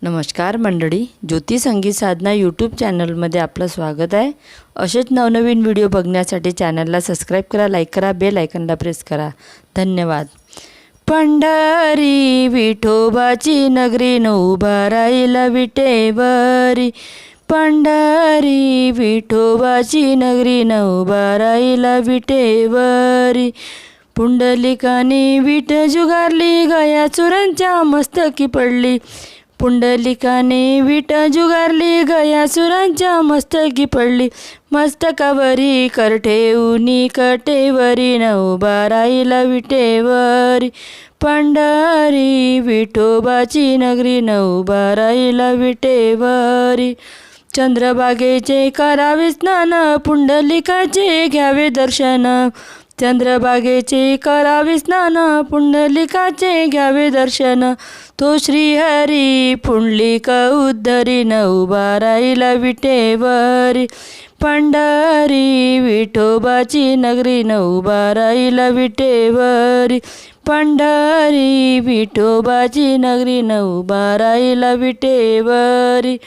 नमस्कार मंडळी, ज्योती संगीत साधना यूट्यूब चॅनलमध्ये आपलं स्वागत आहे। असेच नवनवीन व्हिडिओ बघण्यासाठी चॅनलला सबस्क्राईब करा, लाईक करा, बेल आयकॉनला प्रेस करा। धन्यवाद। पंढरी विठोबाची नगरी न उभा राहिला विटेवरी, पंढरी विठोबाची नगरी न उभा राहिला विटेवरी। पुंडलिकाने विट जुगारली, गया चुरांच्या मस्तकी पडली। पुंडलिकाने विट जुगारली, गया चुरांच्या मस्तकी पडली। मस्तकावरी कर ठेवूनी कटेवरी न उभा राहिला विटेवरी, पंढरी विठोबाची नगरी न उभा राहिला विटेवरी। चंद्रभागेचे करावे स्नान, पुंडलिकाचे घ्यावे दर्शन। चंद्रभागेचे करावे स्नान, पुंडलिकाचे घ्यावे दर्शन। तो श्रीहरी पुंडलिक उद्धरी न उभा राहिला विटेवरी, पंढरी विठोबाची नगरी न उभा राहिला विटेवरी, पंढरी विठोबाची नगरी न उभा राहिला विटेवरी।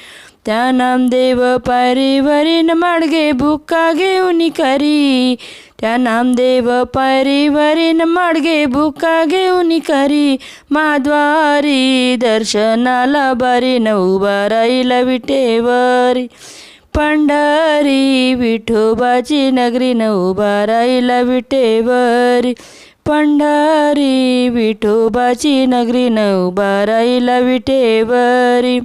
त्या नामदेव पायरीवरी न माडगे बुक्का घेऊन करी, त्या नामदेव पायरीवरी न माडगे बुक्का घेऊन करी। महाद्वारी दर्शनाला बारी न उभा राहिला विटेवरी, पंढरी विठोबाची नगरी न उभा राहिला विटेवरी, पंढरी विठोबाची नगरी न उभा राहिला विटेवरी।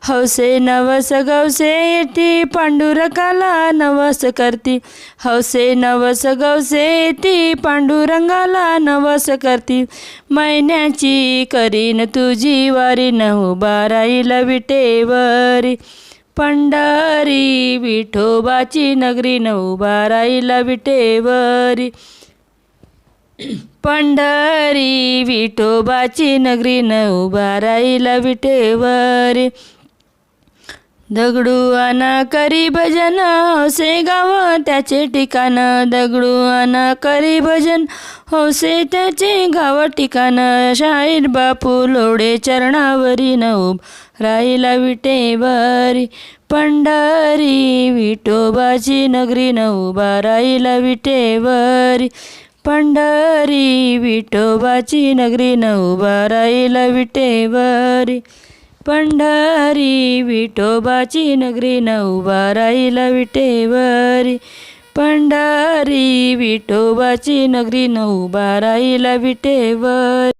हौसे नवस गवसे येती, पांडुरंगाला नवस करती। हौसे नवस गवसे येती, पांडुरंगाला नवस करती। महिन्याची करीन तुझी वारी न उभा राहिला विटेवरी, पंढरी विठोबाची नगरी न उभा राहिला विटेवरी, पंढरी विठोबाची नगरी न उभा राहिला विटेवरी। दगडू आना करी भजन, हौसे गाव त्याचे ठिकाण। दगडू आना करी भजन, हौसे त्याचे गाव ठिकाण। शाहीर बापू लोढे चरणावरी न उभा राहिला विटेवरी, पंढरी विठोबाची नगरी न उभा राहिला विटेवरी, पंढरी विठोबाची नगरी न उभा राहिला विटेवरी, पंढरी विठोबाची नगरी न उभा राहिला विटेवरी, पंढरी विठोबाची नगरी न उभा राहिला विटेवरी।